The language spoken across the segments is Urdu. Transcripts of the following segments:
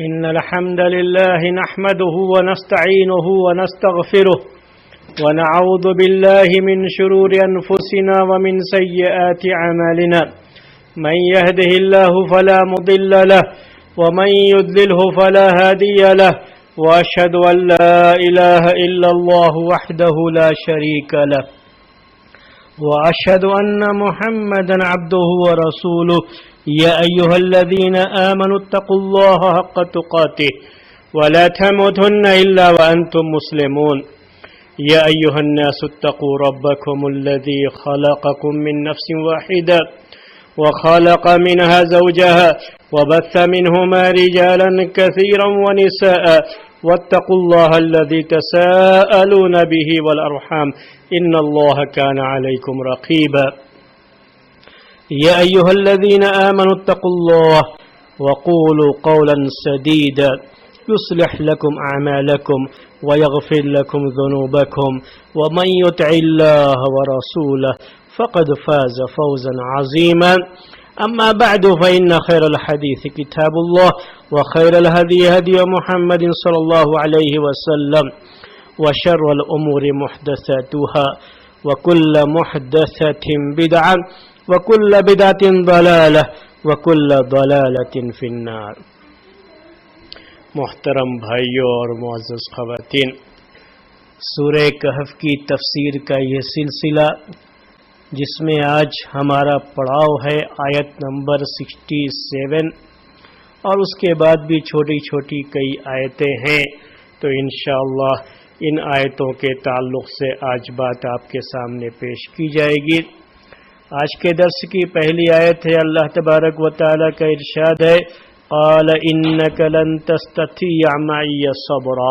إن الحمد لله نحمده ونستعينه ونستغفره ونعوذ بالله من شرور أنفسنا ومن سيئات أعمالنا من يهده الله فلا مضل له ومن يضلله فلا هادي له وأشهد أن لا إله إلا الله وحده لا شريك له وأشهد أن محمدا عبده ورسوله يا أيها الذين آمنوا اتقوا الله حق تقاته ولا تموتن إلا وأنتم مسلمون يا أيها الناس اتقوا ربكم الذي خلقكم من نفس واحدة وخلق منها زوجها وبث منهما رجالا كثيرا ونساء واتقوا الله الذي تساءلون به والأرحام إن الله كان عليكم رقيبا يا أيها الذين آمنوا اتقوا الله وقولوا قولا سديدا يصلح لكم أعمالكم ويغفر لكم ذنوبكم ومن يطع الله ورسوله فقد فاز فوزا عظيما أما بعد فإن خير الحديث كتاب الله وخير الهدي هدي محمد صلى الله عليه وسلم وشر الأمور محدثاتها وكل محدثة بدعة وكل بدعة ضلالة وكل ضلالة في النار. محترم بھائیوں اور معزز خواتین، سورہ کہف کی تفسیر کا یہ سلسلہ جس میں آج ہمارا پڑاؤ ہے آیت نمبر 67 اور اس کے بعد بھی چھوٹی چھوٹی کئی آیتیں ہیں، تو انشاءاللہ ان آیتوں کے تعلق سے آج بات آپ کے سامنے پیش کی جائے گی. آج کے درس کی پہلی آیت ہے، اللہ تبارک و تعالی کا ارشاد ہے قال انک لن تستطیع معی صبرا.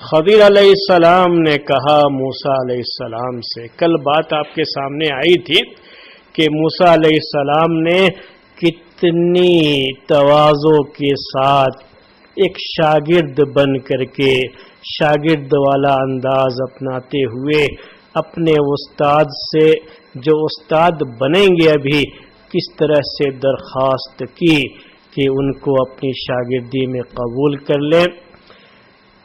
خضر علیہ السلام نے کہا موسیٰ علیہ السلام سے، کل بات آپ کے سامنے آئی تھی کہ موسیٰ علیہ السلام نے کتنی تواضع کے ساتھ ایک شاگرد بن کر کے شاگرد والا انداز اپناتے ہوئے اپنے استاد سے، جو استاد بنیں گے ابھی، کس طرح سے درخواست کی کہ ان کو اپنی شاگردی میں قبول کر لیں.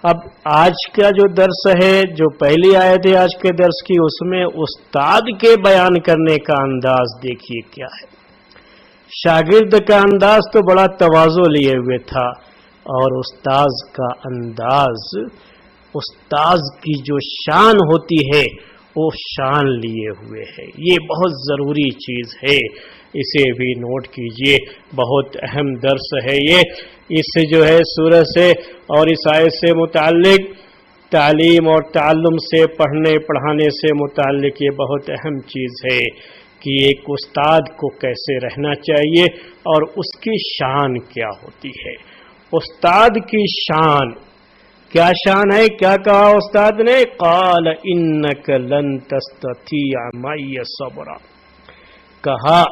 اب آج کا جو درس ہے، جو پہلی آیت ہے آج کے درس کی، اس میں استاد کے بیان کرنے کا انداز دیکھیے کیا ہے. شاگرد کا انداز تو بڑا تواضع لیے ہوئے تھا، اور استاذ کا انداز، استاذ کی جو شان ہوتی ہے وہ شان لیے ہوئے ہے. یہ بہت ضروری چیز ہے، اسے بھی نوٹ کیجئے، بہت اہم درس ہے یہ. اس سے جو ہے سورہ سے اور اس آیت سے متعلق، تعلیم اور تعلم سے، پڑھنے پڑھانے سے متعلق یہ بہت اہم چیز ہے کہ ایک استاد کو کیسے رہنا چاہیے اور اس کی شان کیا ہوتی ہے. استاد کی شان کیا شان ہے؟ کیا کہا استاد نے؟ قال انک لن تستطیع معی صبرا. کہا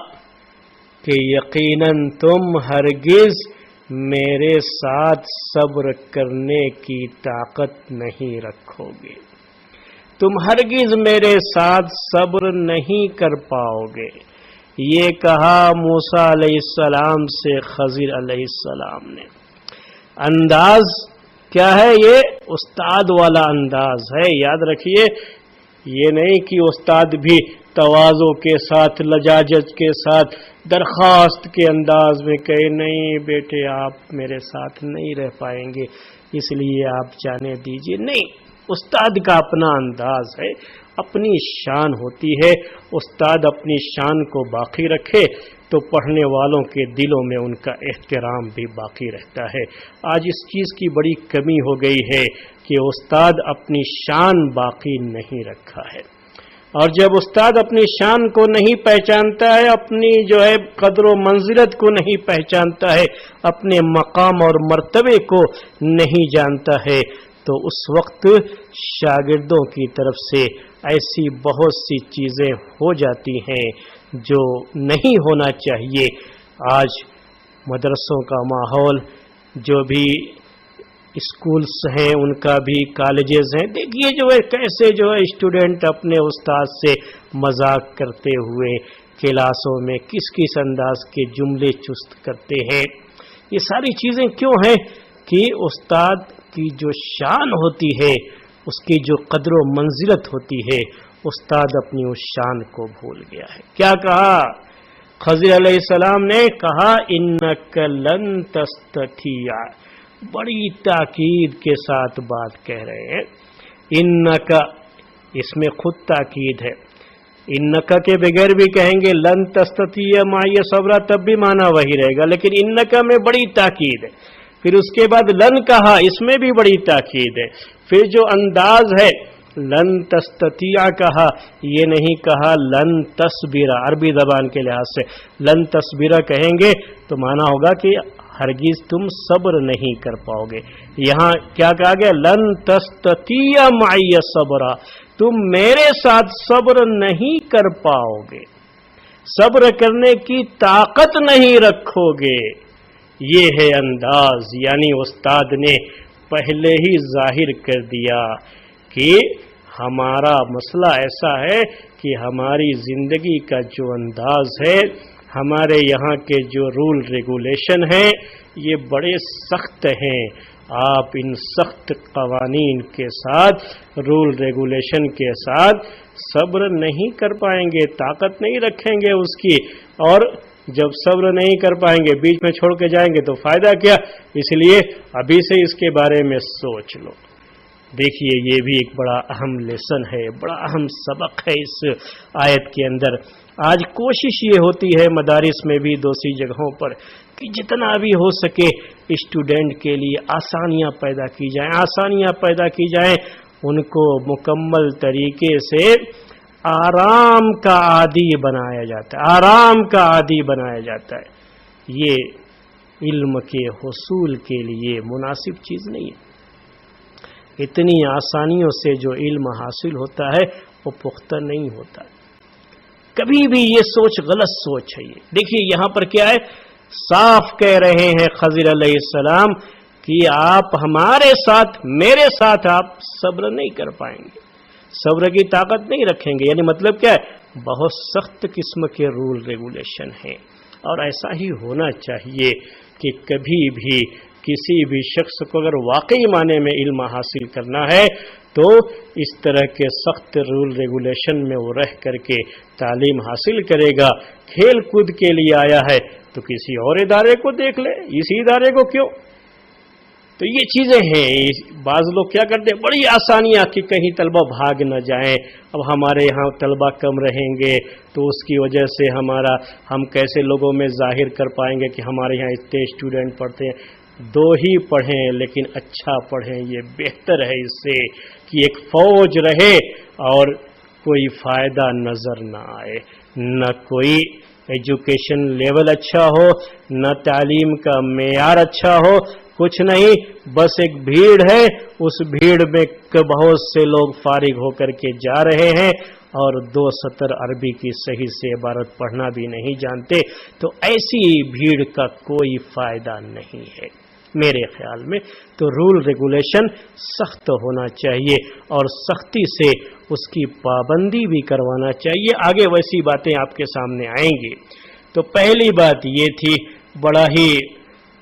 کہ یقیناً تم ہرگز میرے ساتھ صبر کرنے کی طاقت نہیں رکھو گے، تم ہرگز میرے ساتھ صبر نہیں کر پاؤ گے. یہ کہا موسیٰ علیہ السلام سے خضر علیہ السلام نے. انداز کیا ہے؟ یہ استاد والا انداز ہے. یاد رکھیے، یہ نہیں کہ استاد بھی تواضع کے ساتھ، لجاجت کے ساتھ، درخواست کے انداز میں کہے نہیں بیٹے آپ میرے ساتھ نہیں رہ پائیں گے اس لیے آپ جانے دیجئے. نہیں، استاد کا اپنا انداز ہے، اپنی شان ہوتی ہے. استاد اپنی شان کو باقی رکھے تو پڑھنے والوں کے دلوں میں ان کا احترام بھی باقی رہتا ہے. آج اس چیز کی بڑی کمی ہو گئی ہے کہ استاد اپنی شان باقی نہیں رکھا ہے. اور جب استاد اپنی شان کو نہیں پہچانتا ہے، اپنی جو ہے قدر و منزلت کو نہیں پہچانتا ہے، اپنے مقام اور مرتبے کو نہیں جانتا ہے، تو اس وقت شاگردوں کی طرف سے ایسی بہت سی چیزیں ہو جاتی ہیں جو نہیں ہونا چاہیے. آج مدرسوں کا ماحول، جو بھی اسکولز ہیں ان کا بھی، کالجز ہیں، دیکھیے جو ہے کیسے جو ہے اسٹوڈنٹ اپنے استاد سے مذاق کرتے ہوئے کلاسوں میں کس کس انداز کے جملے چست کرتے ہیں، یہ ساری چیزیں کیوں ہیں کہ استاد کی جو شان ہوتی ہے، اس کی جو قدر و منزلت ہوتی ہے، استاد اپنی اس شان کو بھول گیا ہے۔ کیا کہا خضر علیہ السلام نے؟ کہا انک لن تستطیع، بڑی تاکید کے ساتھ بات کہہ رہے ہیں۔ انک، اس میں خود تاکید ہے، انک کے بغیر بھی کہیں گے لن تستطیع معی صبرا تب بھی معنی وہی رہے گا، لیکن انک میں بڑی تاکید ہے۔ پھر اس کے بعد لن کہا، اس میں بھی بڑی تاکید ہے۔ پھر جو انداز ہے لن تستطیع کہا، یہ نہیں کہا لن تصبر، عربی زبان کے لحاظ سے لن تصبر کہیں گے تو معنی ہوگا کہ ہرگز تم صبر نہیں کر پاؤ گے۔ یہاں کیا کہا گیا؟ لن تستطیع معی صبرا، تم میرے ساتھ صبر نہیں کر پاؤ گے، صبر کرنے کی طاقت نہیں رکھو گے۔ یہ ہے انداز، یعنی استاد نے پہلے ہی ظاہر کر دیا کہ ہمارا مسئلہ ایسا ہے کہ ہماری زندگی کا جو انداز ہے، ہمارے یہاں کے جو رول ریگولیشن ہیں، یہ بڑے سخت ہیں۔ آپ ان سخت قوانین کے ساتھ، رول ریگولیشن کے ساتھ صبر نہیں کر پائیں گے، طاقت نہیں رکھیں گے اس کی، اور جب صبر نہیں کر پائیں گے، بیچ میں چھوڑ کے جائیں گے تو فائدہ کیا؟ اس لیے ابھی سے اس کے بارے میں سوچ لو۔ دیکھیے یہ بھی ایک بڑا اہم لیسن ہے، بڑا اہم سبق ہے اس آیت کے اندر۔ آج کوشش یہ ہوتی ہے مدارس میں بھی دوسری جگہوں پر کہ جتنا بھی ہو سکے اسٹوڈنٹ کے لیے آسانیاں پیدا کی جائیں، آسانیاں پیدا کی جائیں، ان کو مکمل طریقے سے آرام کا عادی بنایا جاتا ہے، آرام کا عادی بنایا جاتا ہے۔ یہ علم کے حصول کے لیے مناسب چیز نہیں ہے۔ اتنی آسانیوں سے جو علم حاصل ہوتا ہے وہ پختہ نہیں ہوتا، کبھی بھی یہ سوچ غلط سوچ ہے۔ یہ دیکھیے یہاں پر کیا ہے، صاف کہہ رہے ہیں خضر علیہ السلام کہ آپ ہمارے ساتھ، میرے ساتھ آپ صبر نہیں کر پائیں گے، صبر کی طاقت نہیں رکھیں گے۔ یعنی مطلب کیا ہے؟ بہت سخت قسم کے رول ریگولیشن ہیں، اور ایسا ہی ہونا چاہیے کہ کبھی بھی کسی بھی شخص کو اگر واقعی معنی میں علم حاصل کرنا ہے تو اس طرح کے سخت رول ریگولیشن میں وہ رہ کر کے تعلیم حاصل کرے گا۔ کھیل کود کے لیے آیا ہے تو کسی اور ادارے کو دیکھ لے، اسی ادارے کو کیوں؟ تو یہ چیزیں ہیں۔ بعض لوگ کیا کرتے ہیں، بڑی آسانیاں کہ کہیں طلبہ بھاگ نہ جائیں، اب ہمارے یہاں طلبہ کم رہیں گے تو اس کی وجہ سے ہم کیسے لوگوں میں ظاہر کر پائیں گے کہ ہمارے یہاں اتنے اسٹوڈنٹ پڑھتے ہیں۔ دو ہی پڑھیں لیکن اچھا پڑھیں، یہ بہتر ہے اس سے کہ ایک فوج رہے اور کوئی فائدہ نظر نہ آئے، نہ کوئی ایجوکیشن لیول اچھا ہو، نہ تعلیم کا معیار اچھا ہو، کچھ نہیں، بس ایک بھیڑ ہے، اس بھیڑ میں بہت سے لوگ فارغ ہو کر کے جا رہے ہیں اور 2 سطر عربی کی صحیح سے عبارت پڑھنا بھی نہیں جانتے، تو ایسی بھیڑ کا کوئی فائدہ نہیں ہے میرے خیال میں۔ تو رول ریگولیشن سخت ہونا چاہیے اور سختی سے اس کی پابندی بھی کروانا چاہیے۔ آگے ویسی باتیں آپ کے سامنے آئیں گی۔ تو پہلی بات یہ تھی، بڑا ہی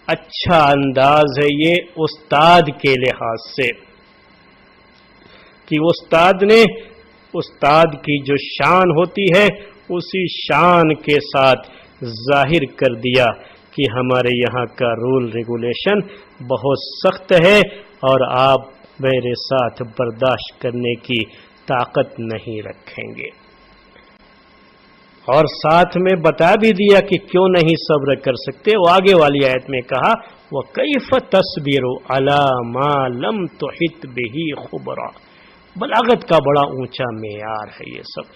اچھا انداز ہے یہ استاد کے لحاظ سے کہ استاد کی جو شان ہوتی ہے اسی شان کے ساتھ ظاہر کر دیا کہ ہمارے یہاں کا رول ریگولیشن بہت سخت ہے اور آپ میرے ساتھ برداشت کرنے کی طاقت نہیں رکھیں گے، اور ساتھ میں بتا بھی دیا کہ کیوں نہیں صبر کر سکتے۔ وہ آگے والی آیت میں کہا وَكَيْفَ تَصْبِرُ عَلَى مَا لَمْ تُحِطْ بِهِ خُبْرًا۔ بلاغت کا بڑا اونچا معیار ہے یہ سب۔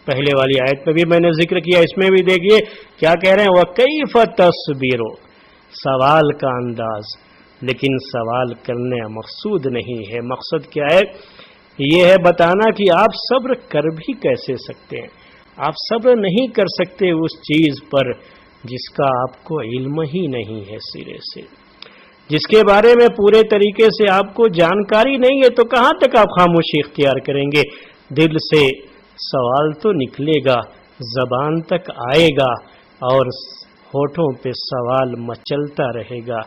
پہلے والی آیت میں بھی میں نے ذکر کیا، اس میں بھی دیکھیے کیا کہہ رہے ہیں، وَكَيْفَ تَصْبِرُ، سوال کا انداز، لیکن سوال کرنے مقصود نہیں ہے۔ مقصد کیا ہے؟ یہ ہے بتانا کہ آپ صبر کر بھی کیسے سکتے ہیں۔ آپ صبر نہیں کر سکتے اس چیز پر جس کا آپ کو علم ہی نہیں ہے سرے سے، جس کے بارے میں پورے طریقے سے آپ کو جانکاری نہیں ہے، تو کہاں تک آپ خاموشی اختیار کریں گے؟ دل سے سوال تو نکلے گا، زبان تک آئے گا، اور ہوٹھوں پہ سوال مچلتا رہے گا،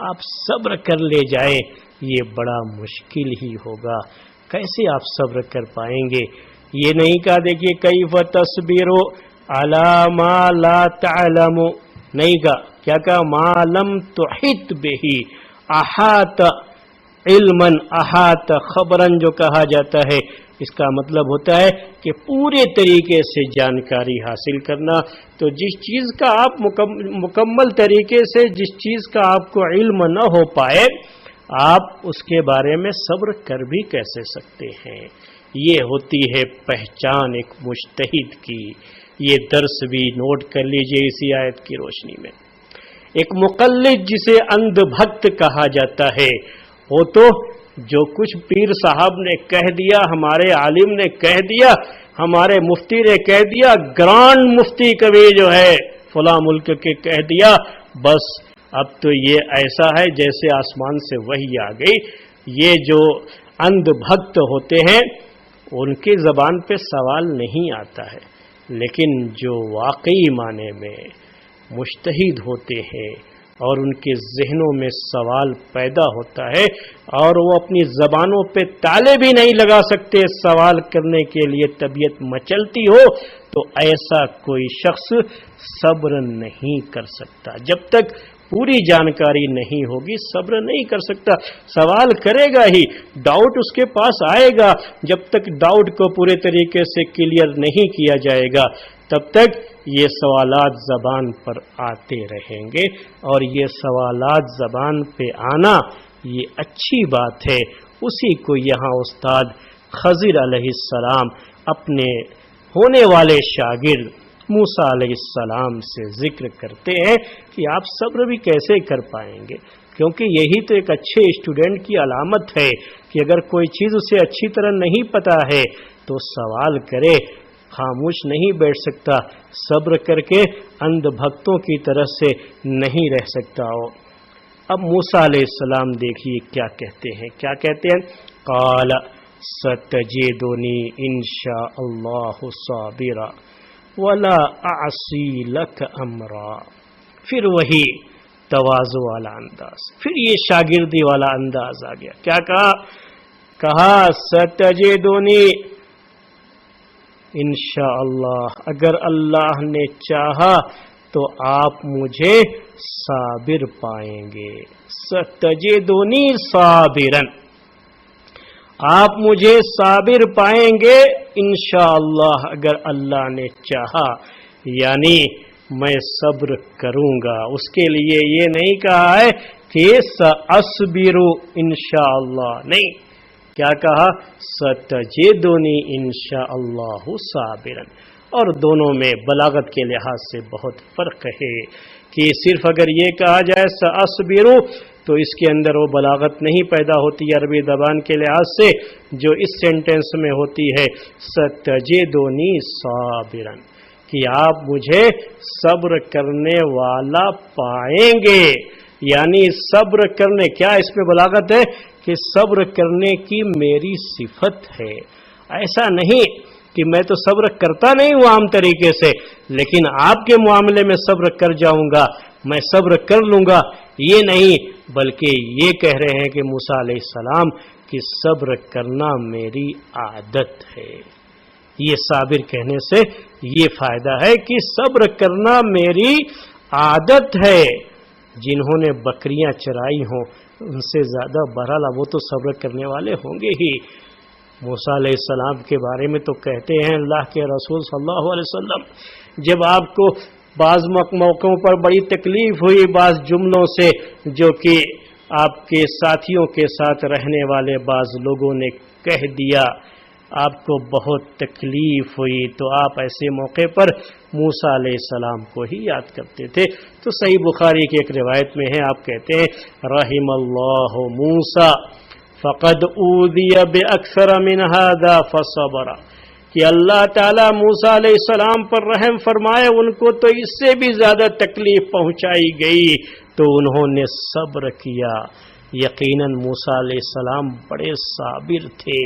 آپ صبر کر لے جائیں، یہ بڑا مشکل ہی ہوگا۔ کیسے آپ صبر کر پائیں گے؟ یہ نہیں کہا دیکھیے کیف تصبر علی ما لا تعلم، نہیں کہا، کیا کہا؟ ما لم تحط بہ، احاط علما احاط خبرا جو کہا جاتا ہے، اس کا مطلب ہوتا ہے کہ پورے طریقے سے جانکاری حاصل کرنا۔ تو جس چیز کا آپ مکمل طریقے سے جس چیز کا آپ کو علم نہ ہو پائے، آپ اس کے بارے میں صبر کر بھی کیسے سکتے ہیں؟ یہ ہوتی ہے پہچان ایک مجتہد کی۔ یہ درس بھی نوٹ کر لیجئے اسی آیت کی روشنی میں۔ ایک مقلد جسے اندھ بھکت کہا جاتا ہے، وہ تو جو کچھ پیر صاحب نے کہہ دیا، ہمارے عالم نے کہہ دیا، ہمارے مفتی نے کہہ دیا، گرانڈ مفتی کبھی جو ہے فلاں ملک کے کہہ دیا، بس اب تو یہ ایسا ہے جیسے آسمان سے وحی آ گئی۔ یہ جو اندھ بھکت ہوتے ہیں ان کی زبان پہ سوال نہیں آتا ہے، لیکن جو واقعی معنی میں مجتہد ہوتے ہیں اور ان کے ذہنوں میں سوال پیدا ہوتا ہے اور وہ اپنی زبانوں پہ تالے بھی نہیں لگا سکتے، سوال کرنے کے لیے طبیعت مچلتی ہو، تو ایسا کوئی شخص صبر نہیں کر سکتا۔ جب تک پوری جانکاری نہیں ہوگی صبر نہیں کر سکتا، سوال کرے گا ہی، ڈاؤٹ اس کے پاس آئے گا۔ جب تک ڈاؤٹ کو پورے طریقے سے کلیئر نہیں کیا جائے گا تب تک یہ سوالات زبان پر آتے رہیں گے، اور یہ سوالات زبان پہ آنا یہ اچھی بات ہے۔ اسی کو یہاں استاد خضر علیہ السلام اپنے ہونے والے شاگرد موسیٰ علیہ السلام سے ذکر کرتے ہیں کہ آپ صبر بھی کیسے کر پائیں گے، کیونکہ یہی تو ایک اچھے اسٹوڈنٹ کی علامت ہے کہ اگر کوئی چیز اسے اچھی طرح نہیں پتا ہے تو سوال کرے، خاموش نہیں بیٹھ سکتا، صبر کر کے اندھ بھکتوں کی طرح سے نہیں رہ سکتا ہو۔ اب موسیٰ علیہ السلام دیکھیے کیا کہتے ہیں، کیا کہتے ہیں؟ قال ستجدنی انشاء اللہ صابرا ولا اعصی لک امرا۔ پھر وہی تواضع والا انداز، پھر یہ شاگردی والا انداز آ گیا۔ کیا کہا؟ کہا ستجدنی انشاءاللہ، اگر اللہ نے چاہا تو آپ مجھے صابر پائیں گے۔ ستجدنی صابرا، آپ مجھے صابر پائیں گے انشاءاللہ اگر اللہ نے چاہا، یعنی میں صبر کروں گا۔ اس کے لیے یہ نہیں کہا ہے کہ سأصبر انشاءاللہ، نہیں، کیا کہا؟ ستجدنی انشاءاللہ صابرا۔ اور دونوں میں بلاغت کے لحاظ سے بہت فرق ہے کہ صرف اگر یہ کہا جائے سأصبر تو اس کے اندر وہ بلاغت نہیں پیدا ہوتی عربی زبان کے لحاظ سے جو اس سینٹنس میں ہوتی ہے ستجدنی صابرا، کہ آپ مجھے صبر کرنے والا پائیں گے۔ یعنی صبر کرنے، کیا اس میں بلاغت ہے کہ صبر کرنے کی میری صفت ہے۔ ایسا نہیں کہ میں تو صبر کرتا نہیں ہوں عام طریقے سے، لیکن آپ کے معاملے میں صبر کر جاؤں گا، میں صبر کر لوں گا، یہ نہیں، بلکہ یہ کہہ رہے ہیں کہ موسیٰ علیہ السلام کہ صبر کرنا میری عادت ہے۔ یہ صابر کہنے سے یہ فائدہ ہے کہ صبر کرنا میری عادت ہے۔ جنہوں نے بکریاں چرائی ہوں ان سے زیادہ بہرحال وہ تو صبر کرنے والے ہوں گے ہی۔ موسیٰ علیہ السلام کے بارے میں تو کہتے ہیں اللہ کے رسول صلی اللہ علیہ وسلم، جب آپ کو بعض موقعوں پر بڑی تکلیف ہوئی بعض جملوں سے جو کہ آپ کے ساتھیوں کے ساتھ رہنے والے بعض لوگوں نے کہہ دیا، آپ کو بہت تکلیف ہوئی، تو آپ ایسے موقع پر موسیٰ علیہ السلام کو ہی یاد کرتے تھے۔ تو صحیح بخاری کی ایک روایت میں ہے، آپ کہتے ہیں رحم اللہ موسیٰ فقد اوذی باکثر من ھذا فصبر، کہ اللہ تعالیٰ موسیٰ علیہ السلام پر رحم فرمائے، ان کو تو اس سے بھی زیادہ تکلیف پہنچائی گئی تو انہوں نے صبر کیا۔ یقیناً موسیٰ علیہ السلام بڑے صابر تھے،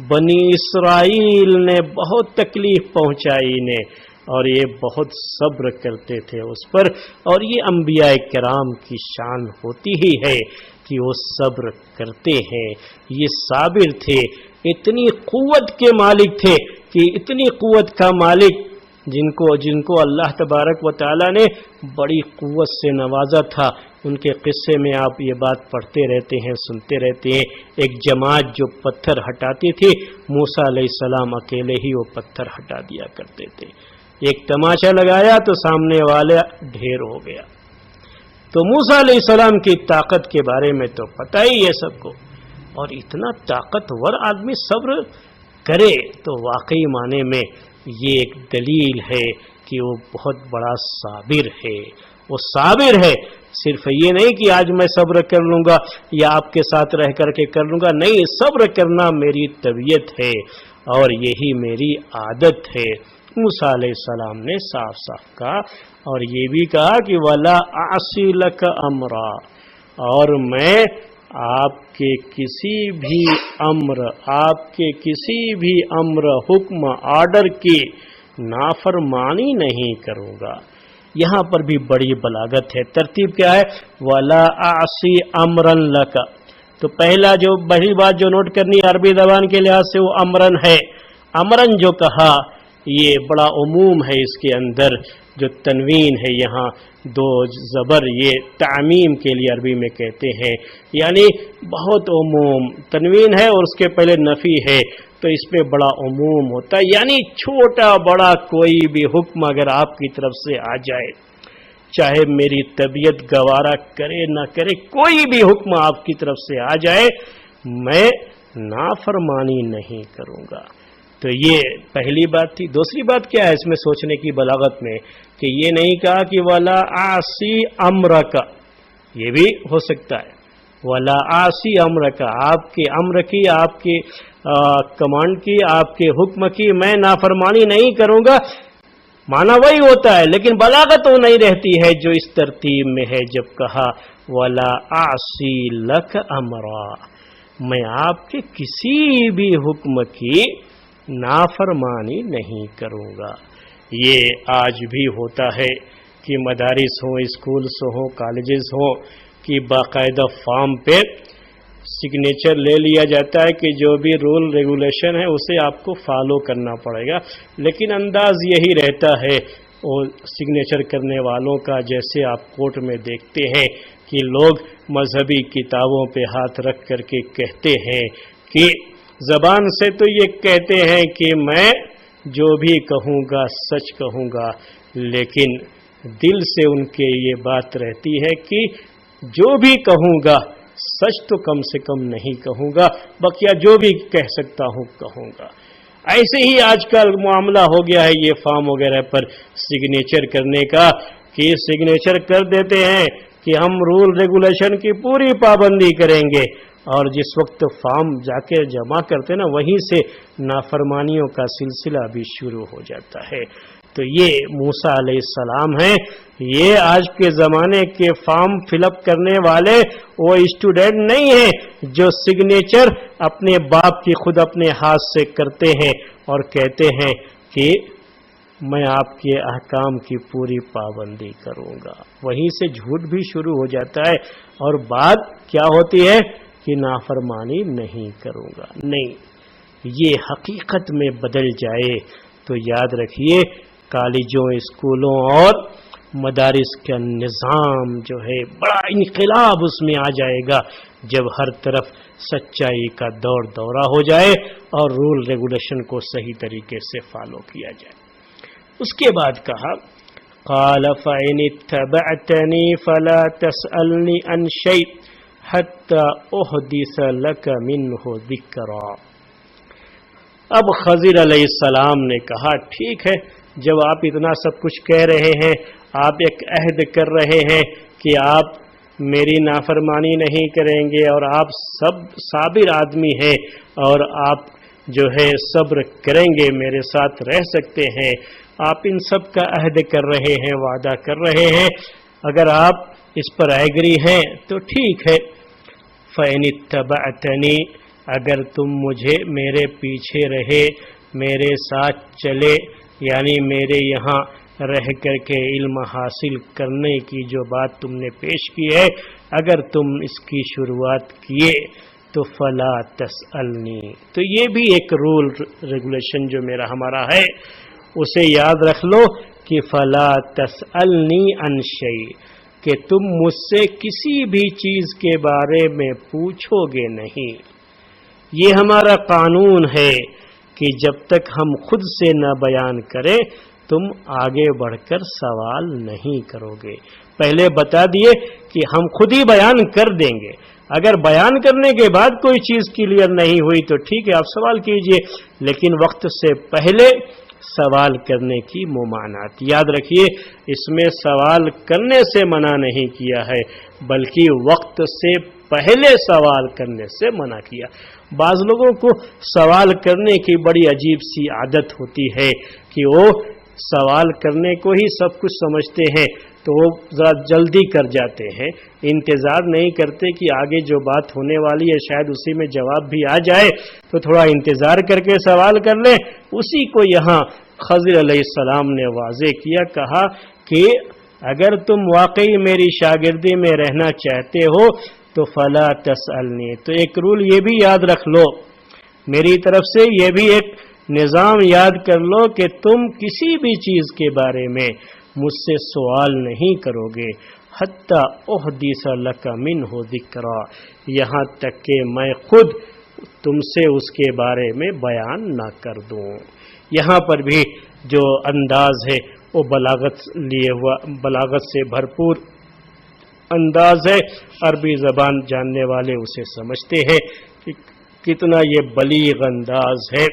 بنی اسرائیل نے بہت تکلیف پہنچائی انہیں، اور یہ بہت صبر کرتے تھے اس پر، اور یہ انبیاء کرام کی شان ہوتی ہی ہے کہ وہ صبر کرتے ہیں، یہ صابر تھے، اتنی قوت کے مالک تھے کہ اتنی قوت کا مالک جن کو اللہ تبارک و تعالی نے بڑی قوت سے نوازا تھا، ان کے قصے میں آپ یہ بات پڑھتے رہتے ہیں، سنتے رہتے ہیں۔ ایک جماعت جو پتھر ہٹاتی تھی، موسیٰ علیہ السلام اکیلے ہی وہ پتھر ہٹا دیا کرتے تھے، ایک تماشا لگایا تو سامنے والا ڈھیر ہو گیا۔ تو موسیٰ علیہ السلام کی طاقت کے بارے میں تو پتہ ہی ہے سب کو، اور اتنا طاقتور آدمی صبر کرے تو واقعی معنی میں یہ ایک دلیل ہے کہ وہ بہت بڑا صابر ہے۔ وہ صابر ہے، صرف یہ نہیں کہ آج میں صبر کر لوں گا یا آپ کے ساتھ رہ کر کے کر لوں گا، نہیں، صبر کرنا میری طبیعت ہے اور یہی میری عادت ہے۔ موسیٰ علیہ السلام نے صاف صاف کہا، اور یہ بھی کہا کہ وَلَا أَعْصِي لَكَ أَمْرًا، اور میں آپ کے کسی بھی امر، حکم، آرڈر کی نافرمانی نہیں کروں گا۔ یہاں پر بھی بڑی بلاغت ہے۔ ترتیب کیا ہے؟ وَلَا أَعْصِي أَمْرًا لَكَ، تو پہلا جو بڑی بات جو نوٹ کرنی عربی زبان کے لحاظ سے وہ امرن ہے۔ امرن جو کہا یہ بڑا عموم ہے، اس کے اندر جو تنوین ہے یہاں دو زبر، یہ تعمیم کے لیے عربی میں کہتے ہیں، یعنی بہت عموم تنوین ہے اور اس کے پہلے نفی ہے، تو اس پہ بڑا عموم ہوتا ہے، یعنی چھوٹا بڑا کوئی بھی حکم اگر آپ کی طرف سے آ جائے، چاہے میری طبیعت گوارا کرے نہ کرے، کوئی بھی حکم آپ کی طرف سے آ جائے میں نافرمانی نہیں کروں گا۔ تو یہ پہلی بات تھی۔ دوسری بات کیا ہے اس میں سوچنے کی بلاغت میں، کہ یہ نہیں کہا کہ وَلَا أَعْصِي أَمْرَكَ، یہ بھی ہو سکتا ہے وَلَا أَعْصِي أَمْرَكَ، آپ کے امر کی، آپ کے کمانڈ کی، آپ کے حکم کی میں نافرمانی نہیں کروں گا، معنی وہی ہوتا ہے، لیکن بلاغت وہ نہیں رہتی ہے جو اس ترتیب میں ہے جب کہا وَلَا أَعْصِي لَكَ أَمْرًا، میں آپ کے کسی بھی حکم کی نافرمانی نہیں کروں گا۔ یہ آج بھی ہوتا ہے کہ مدارس ہوں، اسکولز ہوں، کالجز ہوں، کہ باقاعدہ فارم پہ سگنیچر لے لیا جاتا ہے کہ جو بھی رول ریگولیشن ہے اسے آپ کو فالو کرنا پڑے گا، لیکن انداز یہی رہتا ہے وہ سگنیچر کرنے والوں کا، جیسے آپ کورٹ میں دیکھتے ہیں کہ لوگ مذہبی کتابوں پہ ہاتھ رکھ کر کے کہتے ہیں کہ زبان سے تو یہ کہتے ہیں کہ میں جو بھی کہوں گا سچ کہوں گا، لیکن دل سے ان کے یہ بات رہتی ہے کہ جو بھی کہوں گا سچ تو کم سے کم نہیں کہوں گا، بقیہ جو بھی کہہ سکتا ہوں کہوں گا۔ ایسے ہی آج کل معاملہ ہو گیا ہے یہ فارم وغیرہ پر سگنیچر کرنے کا، کہ سگنیچر کر دیتے ہیں کہ ہم رول ریگولیشن کی پوری پابندی کریں گے، اور جس وقت فارم جا کے جمع کرتے نا وہیں سے نافرمانیوں کا سلسلہ بھی شروع ہو جاتا ہے۔ تو یہ موسیٰ علیہ السلام ہیں، یہ آج کے زمانے کے فارم فل اپ کرنے والے وہ اسٹوڈنٹ نہیں ہیں جو سگنیچر اپنے باپ کی خود اپنے ہاتھ سے کرتے ہیں اور کہتے ہیں کہ میں آپ کے احکام کی پوری پابندی کروں گا۔ وہیں سے جھوٹ بھی شروع ہو جاتا ہے، اور بات کیا ہوتی ہے کہ نافرمانی نہیں کروں گا۔ نہیں، یہ حقیقت میں بدل جائے تو یاد رکھیے کالجوں، اسکولوں اور مدارس کا نظام جو ہے بڑا انقلاب اس میں آ جائے گا، جب ہر طرف سچائی کا دورہ ہو جائے اور رول ریگولیشن کو صحیح طریقے سے فالو کیا جائے۔ اس کے بعد کہا قال فَإِنِ اتَّبَعْتَنِي فَلَا تَسْأَلْنِي عَنْ شَيْءٍ حَتَّى أُحْدِثَ لَكَ مِنْهُ ذِكْرًا۔ اب خضر علیہ السلام نے کہا ٹھیک ہے، جب آپ اتنا سب کچھ کہہ رہے ہیں، آپ ایک عہد کر رہے ہیں کہ آپ میری نافرمانی نہیں کریں گے اور آپ سب صابر آدمی ہیں اور آپ جو ہے صبر کریں گے، میرے ساتھ رہ سکتے ہیں، آپ ان سب کا عہد کر رہے ہیں، وعدہ کر رہے ہیں، اگر آپ اس پر ایگری ہیں تو ٹھیک ہے۔ فَإِنِ اتَّبَعْتَنِي، اگر تم مجھے میرے پیچھے رہے، میرے ساتھ چلے، یعنی میرے یہاں رہ کر کے علم حاصل کرنے کی جو بات تم نے پیش کی ہے، اگر تم اس کی شروعات کیے تو فلا تسألنی، تو یہ بھی ایک رول ریگولیشن جو ہمارا ہے اسے یاد رکھ لو کہ فلا تسألنی عن شیء، کہ تم مجھ سے کسی بھی چیز کے بارے میں پوچھو گے نہیں۔ یہ ہمارا قانون ہے کہ جب تک ہم خود سے نہ بیان کریں تم آگے بڑھ کر سوال نہیں کرو گے۔ پہلے بتا دیے کہ ہم خود ہی بیان کر دیں گے، اگر بیان کرنے کے بعد کوئی چیز کلیئر نہیں ہوئی تو ٹھیک ہے آپ سوال کیجئے، لیکن وقت سے پہلے سوال کرنے کی ممانعت یاد رکھیے، اس میں سوال کرنے سے منع نہیں کیا ہے بلکہ وقت سے پہلے سوال کرنے سے منع کیا۔ بعض لوگوں کو سوال کرنے کی بڑی عجیب سی عادت ہوتی ہے کہ وہ سوال کرنے کو ہی سب کچھ سمجھتے ہیں، تو وہ ذرا جلدی کر جاتے ہیں، انتظار نہیں کرتے کہ آگے جو بات ہونے والی ہے شاید اسی میں جواب بھی آ جائے، تو تھوڑا انتظار کر کے سوال کر لیں۔ اسی کو یہاں خضر علیہ السلام نے واضح کیا، کہا کہ اگر تم واقعی میری شاگردی میں رہنا چاہتے ہو تو فلا تسألنی، تو ایک رول یہ بھی یاد رکھ لو، میری طرف سے یہ بھی ایک نظام یاد کر لو کہ تم کسی بھی چیز کے بارے میں مجھ سے سوال نہیں کرو گے حتی احدث لک منہ ذکرا، یہاں تک کہ میں خود تم سے اس کے بارے میں بیان نہ کر دوں۔ یہاں پر بھی جو انداز ہے وہ بلاغت سے بھرپور انداز ہے، عربی زبان جاننے والے اسے سمجھتے ہیں کہ کتنا یہ بلیغ انداز ہے۔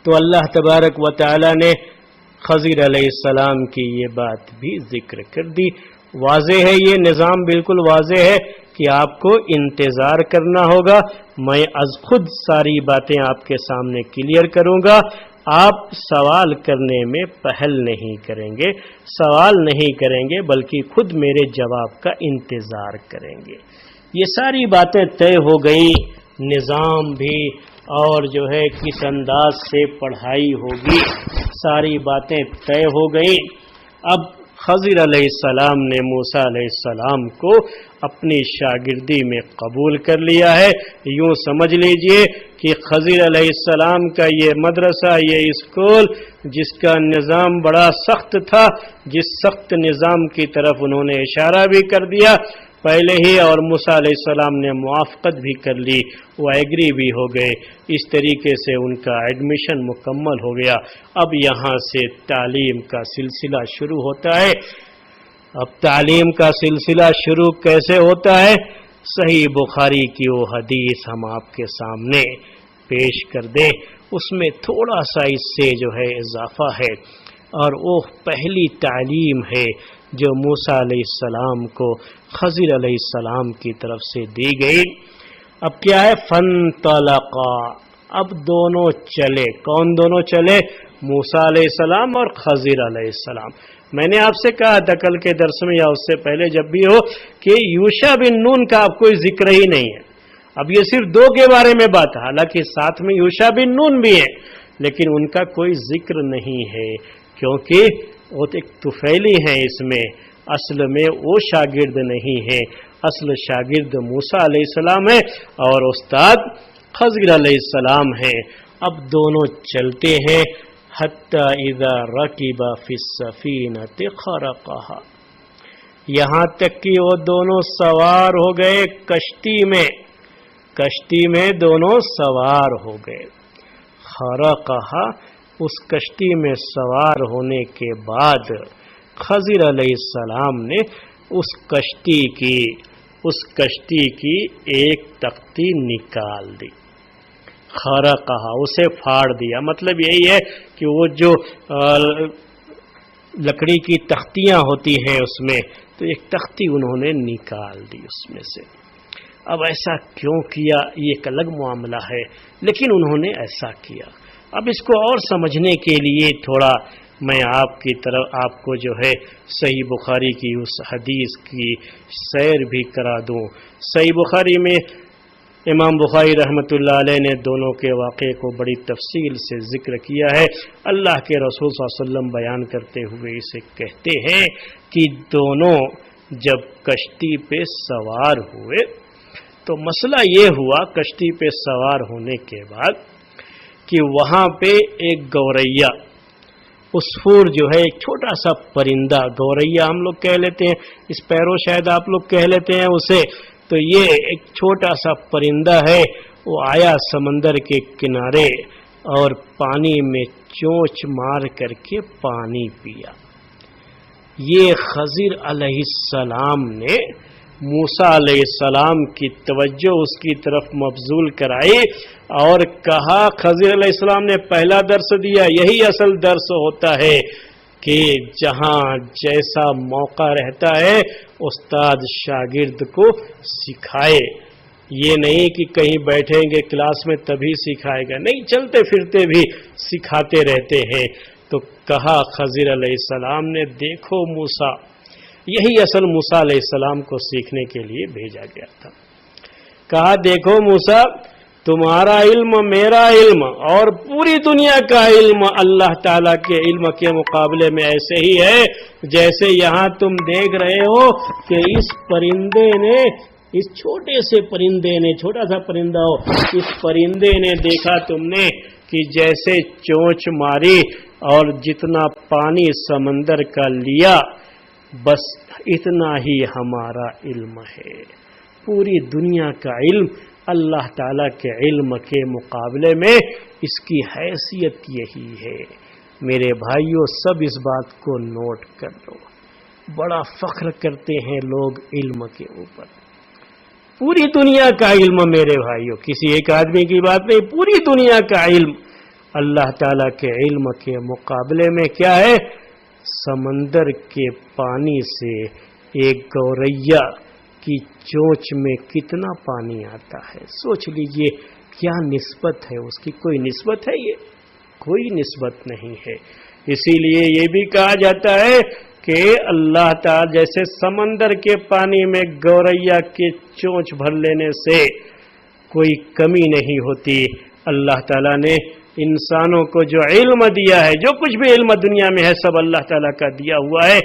تو اللہ تبارک و تعالی نے خضر علیہ السلام کی یہ بات بھی ذکر کر دی۔ واضح ہے، یہ نظام بالکل واضح ہے کہ آپ کو انتظار کرنا ہوگا، میں از خود ساری باتیں آپ کے سامنے کلیئر کروں گا، آپ سوال کرنے میں پہل نہیں کریں گے، سوال نہیں کریں گے بلکہ خود میرے جواب کا انتظار کریں گے۔ یہ ساری باتیں طے ہو گئی، نظام بھی اور جو ہے کس انداز سے پڑھائی ہوگی ساری باتیں طے ہو گئی۔ اب خضر علیہ السلام نے موسیٰ علیہ السلام کو اپنی شاگردی میں قبول کر لیا ہے۔ یوں سمجھ لیجئے کہ خضر علیہ السلام کا یہ مدرسہ، یہ اسکول جس کا نظام بڑا سخت تھا، جس سخت نظام کی طرف انہوں نے اشارہ بھی کر دیا پہلے ہی، اور موسیٰ علیہ السلام نے موافقت بھی کر لی، وہ ایگری بھی ہو گئے، اس طریقے سے ان کا ایڈمیشن مکمل ہو گیا۔ اب یہاں سے تعلیم کا سلسلہ شروع ہوتا ہے۔ اب تعلیم کا سلسلہ شروع کیسے ہوتا ہے؟ صحیح بخاری کی وہ حدیث ہم آپ کے سامنے پیش کر دیں، اس میں تھوڑا سا اس سے جو ہے اضافہ ہے، اور وہ پہلی تعلیم ہے جو موسیٰ علیہ السلام کو خضر علیہ السلام کی طرف سے دی گئی۔ اب کیا ہے؟ فانطلقا، اب دونوں چلے۔ کون دونوں چلے؟ موسیٰ علیہ السلام اور خضر علیہ السلام۔ میں نے آپ سے کہا تھا کل کے درس میں یا اس سے پہلے جب بھی ہو کہ یوشع بن نون کا اب کوئی ذکر ہی نہیں ہے، اب یہ صرف دو کے بارے میں بات ہے، حالانکہ ساتھ میں یوشع بن نون بھی ہے لیکن ان کا کوئی ذکر نہیں ہے، کیونکہ وہ ایک طفیلی ہیں، اس میں اصل میں وہ شاگرد نہیں ہے، اصل شاگرد موسیٰ علیہ السلام ہے اور استاد خضر علیہ السلام ہے۔ اب دونوں چلتے ہیں، حتی اذا رکب فی السفینۃ خرقہا، یہاں تک کہ وہ دونوں سوار ہو گئے کشتی میں، کشتی میں دونوں سوار ہو گئے۔ خرقہا، اس کشتی میں سوار ہونے کے بعد خضر علیہ السلام نے اس کشتی کی ایک تختی نکال دی۔ خرقہا، اسے پھاڑ دیا، مطلب یہی ہے کہ وہ جو لکڑی کی تختیاں ہوتی ہیں اس میں، تو ایک تختی انہوں نے نکال دی اس میں سے۔ اب ایسا کیوں کیا یہ ایک الگ معاملہ ہے، لیکن انہوں نے ایسا کیا۔ اب اس کو اور سمجھنے کے لیے تھوڑا میں آپ کو جو ہے صحیح بخاری کی اس حدیث کی سیر بھی کرا دوں۔ صحیح بخاری میں امام بخاری رحمۃ اللہ علیہ نے دونوں کے واقعے کو بڑی تفصیل سے ذکر کیا ہے۔ اللہ کے رسول صلی اللہ علیہ وسلم بیان کرتے ہوئے اسے کہتے ہیں کہ دونوں جب کشتی پہ سوار ہوئے تو مسئلہ یہ ہوا کشتی پہ سوار ہونے کے بعد کہ وہاں پہ ایک گوریا، عصفور جو ہے ایک چھوٹا سا پرندہ، گوریا ہم لوگ کہہ لیتے ہیں، اسپیرو شاید آپ لوگ کہہ لیتے ہیں اسے، تو یہ ایک چھوٹا سا پرندہ ہے، وہ آیا سمندر کے کنارے اور پانی میں چونچ مار کر کے پانی پیا۔ یہ خضر علیہ السلام نے موسیٰ علیہ السلام کی توجہ اس کی طرف مبذول کرائی اور کہا، خضر علیہ السلام نے پہلا درس دیا، یہی اصل درس ہوتا ہے کہ جہاں جیسا موقع رہتا ہے استاد شاگرد کو سکھائے، یہ نہیں کہ کہیں بیٹھیں گے کلاس میں تبھی سکھائے گا، نہیں، چلتے پھرتے بھی سکھاتے رہتے ہیں۔ تو کہا خضر علیہ السلام نے، دیکھو موسیٰ، یہی اصل موسیٰ علیہ السلام کو سیکھنے کے لیے بھیجا گیا تھا۔ کہا، دیکھو موسیٰ، تمہارا علم میرا علم اور پوری دنیا کا علم اللہ تعالیٰ کے علم کے مقابلے میں ایسے ہی ہے جیسے یہاں تم دیکھ رہے ہو کہ اس پرندے نے، اس چھوٹے سے پرندے نے، چھوٹا سا پرندہ ہو، اس پرندے نے دیکھا تم نے کہ جیسے چونچ ماری اور جتنا پانی سمندر کا لیا، بس اتنا ہی ہمارا علم ہے۔ پوری دنیا کا علم اللہ تعالیٰ کے علم کے مقابلے میں اس کی حیثیت یہی ہے۔ میرے بھائیوں، سب اس بات کو نوٹ کر لو، بڑا فخر کرتے ہیں لوگ علم کے اوپر۔ پوری دنیا کا علم میرے بھائیوں، کسی ایک آدمی کی بات نہیں، پوری دنیا کا علم اللہ تعالیٰ کے علم کے مقابلے میں کیا ہے؟ سمندر کے پانی سے ایک گوریا کی چونچ میں کتنا پانی آتا ہے، سوچ لیجئے کیا نسبت ہے اس کی؟ کوئی نسبت ہے؟ یہ کوئی نسبت نہیں ہے۔ اسی لیے یہ بھی کہا جاتا ہے کہ اللہ تعالیٰ جیسے سمندر کے پانی میں گوریا کے چونچ بھر لینے سے کوئی کمی نہیں ہوتی، اللہ تعالیٰ نے انسانوں کو جو علم دیا ہے، جو کچھ بھی علم دنیا میں ہے سب اللہ تعالیٰ کا دیا ہوا ہے،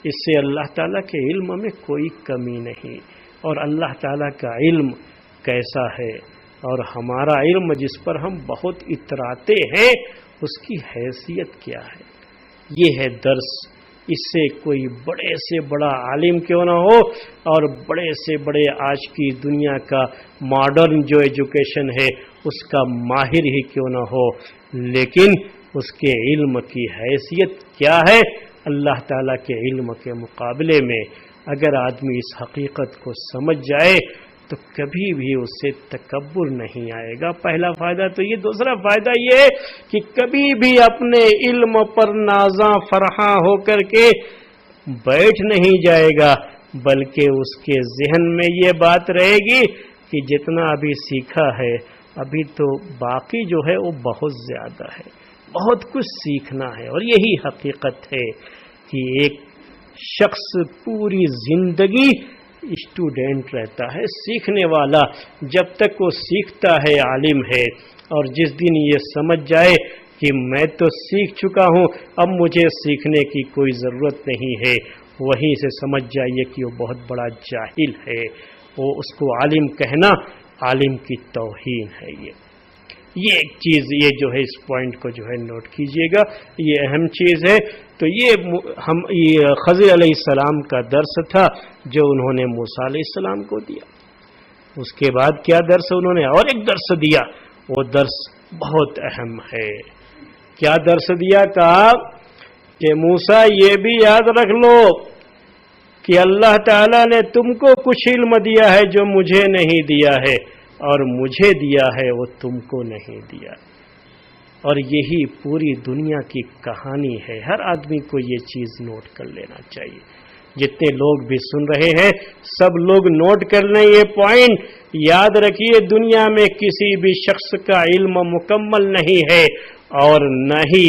اس سے اللہ تعالیٰ کے علم میں کوئی کمی نہیں۔ اور اللہ تعالیٰ کا علم کیسا ہے اور ہمارا علم جس پر ہم بہت اتراتے ہیں اس کی حیثیت کیا ہے، یہ ہے درس۔ اس سے کوئی بڑے سے بڑا عالم کیوں نہ ہو اور بڑے سے بڑے آج کی دنیا کا ماڈرن جو ایجوکیشن ہے اس کا ماہر ہی کیوں نہ ہو، لیکن اس کے علم کی حیثیت کیا ہے اللہ تعالیٰ کے علم کے مقابلے میں؟ اگر آدمی اس حقیقت کو سمجھ جائے تو کبھی بھی اس سے تکبر نہیں آئے گا۔ پہلا فائدہ تو یہ۔ دوسرا فائدہ یہ ہے کہ کبھی بھی اپنے علم پر نازاں فرحاں ہو کر کے بیٹھ نہیں جائے گا، بلکہ اس کے ذہن میں یہ بات رہے گی کہ جتنا ابھی سیکھا ہے ابھی تو باقی جو ہے وہ بہت زیادہ ہے، بہت کچھ سیکھنا ہے۔ اور یہی حقیقت ہے کہ ایک شخص پوری زندگی اسٹوڈنٹ رہتا ہے، سیکھنے والا، جب تک وہ سیکھتا ہے عالم ہے، اور جس دن یہ سمجھ جائے کہ میں تو سیکھ چکا ہوں اب مجھے سیکھنے کی کوئی ضرورت نہیں ہے، وہیں سے سمجھ جائیے کہ وہ بہت بڑا جاہل ہے، وہ اس کو عالم کہنا عالم کی توہین ہے۔ یہ ایک چیز یہ جو ہے اس پوائنٹ کو جو ہے نوٹ کیجئے گا، یہ اہم چیز ہے۔ تو یہ خضر علیہ السلام کا درس تھا جو انہوں نے موسیٰ علیہ السلام کو دیا۔ اس کے بعد کیا درس انہوں نے اور ایک درس دیا، وہ درس بہت اہم ہے۔ کیا درس دیا؟ کہا کہ موسیٰ یہ بھی یاد رکھ لو کہ اللہ تعالیٰ نے تم کو کچھ علم دیا ہے جو مجھے نہیں دیا ہے، اور مجھے دیا ہے وہ تم کو نہیں دیا۔ اور یہی پوری دنیا کی کہانی ہے، ہر آدمی کو یہ چیز نوٹ کر لینا چاہیے۔ جتنے لوگ بھی سن رہے ہیں سب لوگ نوٹ کر لیں یہ پوائنٹ، یاد رکھیے دنیا میں کسی بھی شخص کا علم مکمل نہیں ہے، اور نہ ہی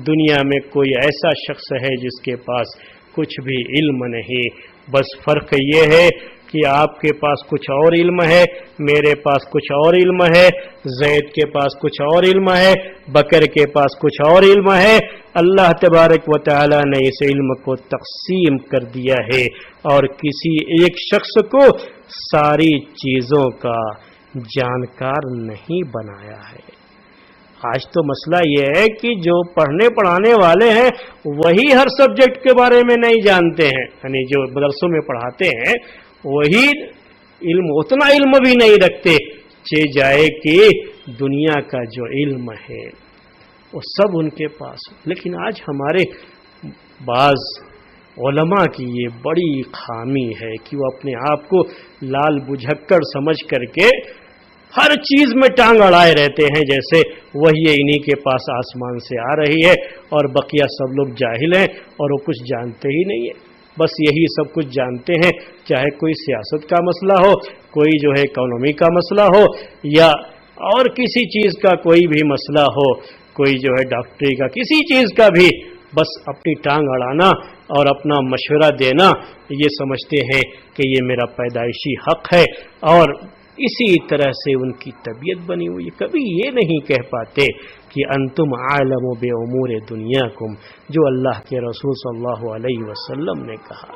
دنیا میں کوئی ایسا شخص ہے جس کے پاس کچھ بھی علم نہیں۔ بس فرق یہ ہے کہ آپ کے پاس کچھ اور علم ہے، میرے پاس کچھ اور علم ہے، زید کے پاس کچھ اور علم ہے، بکر کے پاس کچھ اور علم ہے۔ اللہ تبارک و تعالی نے اس علم کو تقسیم کر دیا ہے اور کسی ایک شخص کو ساری چیزوں کا جانکار نہیں بنایا ہے۔ آج تو مسئلہ یہ ہے کہ جو پڑھنے پڑھانے والے ہیں وہی ہر سبجیکٹ کے بارے میں نہیں جانتے ہیں، یعنی جو مدرسوں میں پڑھاتے ہیں وہی اتنا علم بھی نہیں رکھتے، جائے کہ دنیا کا جو علم ہے وہ سب ان کے پاس۔ لیکن آج ہمارے بعض علماء کی یہ بڑی خامی ہے کہ وہ اپنے آپ کو لال بجھکڑ سمجھ کر کے ہر چیز میں ٹانگ اڑائے رہتے ہیں، جیسے وہی انہی کے پاس آسمان سے آ رہی ہے اور بقیہ سب لوگ جاہل ہیں اور وہ کچھ جانتے ہی نہیں ہے، بس یہی سب کچھ جانتے ہیں۔ چاہے کوئی سیاست کا مسئلہ ہو، کوئی جو ہے اکانومی کا مسئلہ ہو، یا اور کسی چیز کا کوئی بھی مسئلہ ہو، کوئی جو ہے ڈاکٹری کا کسی چیز کا بھی، بس اپنی ٹانگ اڑانا اور اپنا مشورہ دینا، یہ سمجھتے ہیں کہ یہ میرا پیدائشی حق ہے، اور اسی طرح سے ان کی طبیعت بنی ہوئی۔ کبھی یہ نہیں کہہ پاتے کہ انتم عالم بامور دنیاکم، جو اللہ کے رسول صلی اللہ علیہ وسلم نے کہا،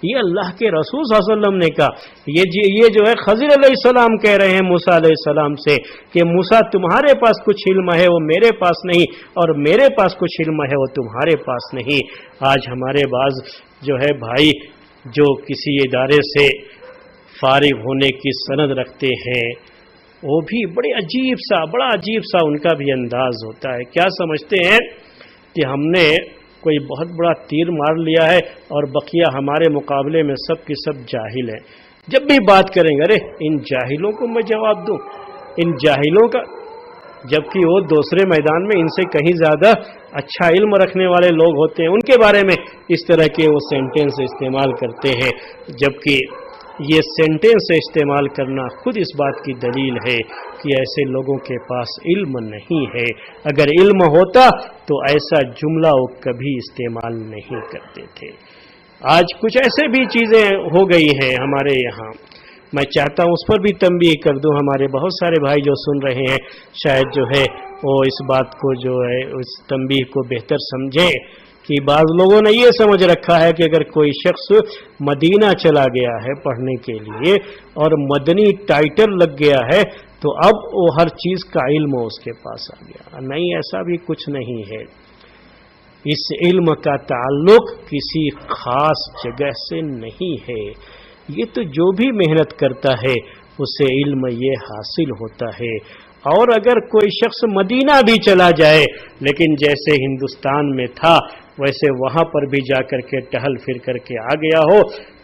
یہ اللہ کے رسول صلی اللہ علیہ وسلم نے کہا۔ یہ جو ہے خضر علیہ السلام کہہ رہے ہیں موسیٰ علیہ السلام سے کہ موسیٰ تمہارے پاس کچھ علم ہے وہ میرے پاس نہیں، اور میرے پاس کچھ علم ہے وہ تمہارے پاس نہیں۔ آج ہمارے بعض جو ہے بھائی جو کسی ادارے سے فارغ ہونے کی سند رکھتے ہیں، وہ بھی بڑا عجیب سا ان کا بھی انداز ہوتا ہے۔ کیا سمجھتے ہیں کہ ہم نے کوئی بہت بڑا تیر مار لیا ہے اور بقیہ ہمارے مقابلے میں سب کی سب جاہل ہیں۔ جب بھی بات کریں گے، ارے ان جاہلوں کو میں جواب دوں، ان جاہلوں کا، جبکہ وہ دوسرے میدان میں ان سے کہیں زیادہ اچھا علم رکھنے والے لوگ ہوتے ہیں، ان کے بارے میں اس طرح کے وہ سینٹینس استعمال کرتے ہیں، جبکہ یہ سینٹینس استعمال کرنا خود اس بات کی دلیل ہے کہ ایسے لوگوں کے پاس علم نہیں ہے۔ اگر علم ہوتا تو ایسا جملہ وہ کبھی استعمال نہیں کرتے تھے۔ آج کچھ ایسے بھی چیزیں ہو گئی ہیں ہمارے یہاں، میں چاہتا ہوں اس پر بھی تنبیہ کر دوں، ہمارے بہت سارے بھائی جو سن رہے ہیں شاید جو ہے وہ اس بات کو جو ہے اس تنبیہ کو بہتر سمجھیں کہ بعض لوگوں نے یہ سمجھ رکھا ہے کہ اگر کوئی شخص مدینہ چلا گیا ہے پڑھنے کے لیے اور مدنی ٹائٹل لگ گیا ہے تو اب وہ ہر چیز کا علم اس کے پاس آ گیا۔ نہیں، ایسا بھی کچھ نہیں ہے۔ اس علم کا تعلق کسی خاص جگہ سے نہیں ہے، یہ تو جو بھی محنت کرتا ہے اسے علم یہ حاصل ہوتا ہے۔ اور اگر کوئی شخص مدینہ بھی چلا جائے لیکن جیسے ہندوستان میں تھا ویسے وہاں پر بھی جا کر کے ٹہل پھر کر کے آ گیا ہو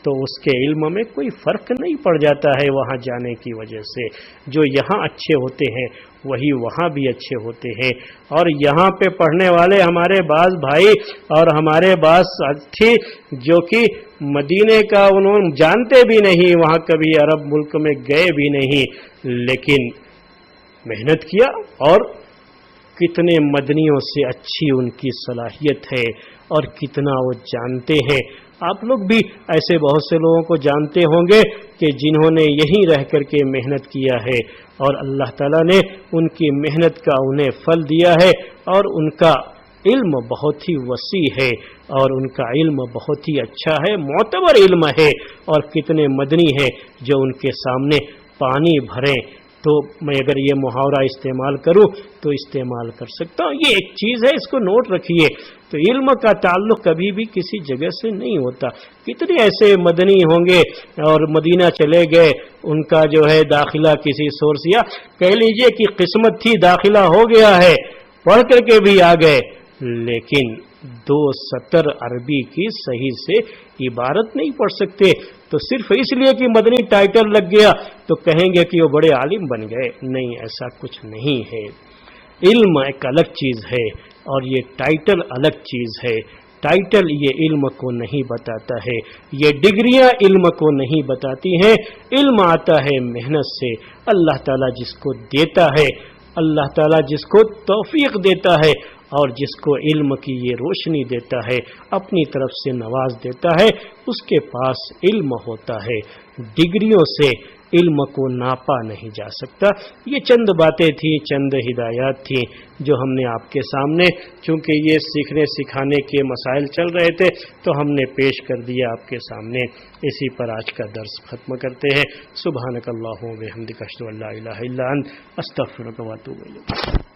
تو اس کے علم میں کوئی فرق نہیں پڑ جاتا ہے وہاں جانے کی وجہ سے۔ جو یہاں اچھے ہوتے ہیں وہی وہاں بھی اچھے ہوتے ہیں، اور یہاں پہ پڑھنے والے ہمارے بعض بھائی اور ہمارے بعض ساتھی جو کہ مدینے کا انہوں جانتے بھی نہیں، وہاں کبھی عرب ملک میں گئے بھی نہیں، لیکن محنت کیا اور کتنے مدنیوں سے اچھی ان کی صلاحیت ہے اور کتنا وہ جانتے ہیں۔ آپ لوگ بھی ایسے بہت سے لوگوں کو جانتے ہوں گے کہ جنہوں نے یہیں رہ کر کے محنت کیا ہے اور اللہ تعالیٰ نے ان کی محنت کا انہیں پھل دیا ہے، اور ان کا علم بہت ہی وسیع ہے اور ان کا علم بہت ہی اچھا ہے، معتبر علم ہے، اور کتنے مدنی ہیں جو ان کے سامنے پانی بھریں تو میں اگر یہ محاورہ استعمال کروں تو استعمال کر سکتا ہوں۔ یہ ایک چیز ہے، اس کو نوٹ رکھیے۔ تو علم کا تعلق کبھی بھی کسی جگہ سے نہیں ہوتا۔ کتنے ایسے مدنی ہوں گے اور مدینہ چلے گئے، ان کا جو ہے داخلہ کسی سورس یا کہہ لیجئے کہ قسمت تھی داخلہ ہو گیا ہے، پڑھ کر کے بھی آ گئے، لیکن 2 سطر عربی کی صحیح سے عبارت نہیں پڑھ سکتے، تو صرف اس لیے کہ مدنی ٹائٹل لگ گیا تو کہیں گے کہ وہ بڑے عالم بن گئے۔ نہیں، ایسا کچھ نہیں ہے۔ علم ایک الگ چیز ہے اور یہ ٹائٹل الگ چیز ہے۔ ٹائٹل یہ علم کو نہیں بتاتا ہے، یہ ڈگریاں علم کو نہیں بتاتی ہیں۔ علم آتا ہے محنت سے۔ اللہ تعالیٰ جس کو دیتا ہے، اللہ تعالیٰ جس کو توفیق دیتا ہے اور جس کو علم کی یہ روشنی دیتا ہے، اپنی طرف سے نواز دیتا ہے، اس کے پاس علم ہوتا ہے۔ ڈگریوں سے علم کو ناپا نہیں جا سکتا۔ یہ چند باتیں تھیں، چند ہدایات تھیں جو ہم نے آپ کے سامنے، چونکہ یہ سیکھنے سکھانے کے مسائل چل رہے تھے تو ہم نے پیش کر دیا آپ کے سامنے۔ اسی پر آج کا درس ختم کرتے ہیں۔ سبحانک اللہم و بحمدک، اشہد ان لا الہ الا انت، استغفرک و اتوب الیک۔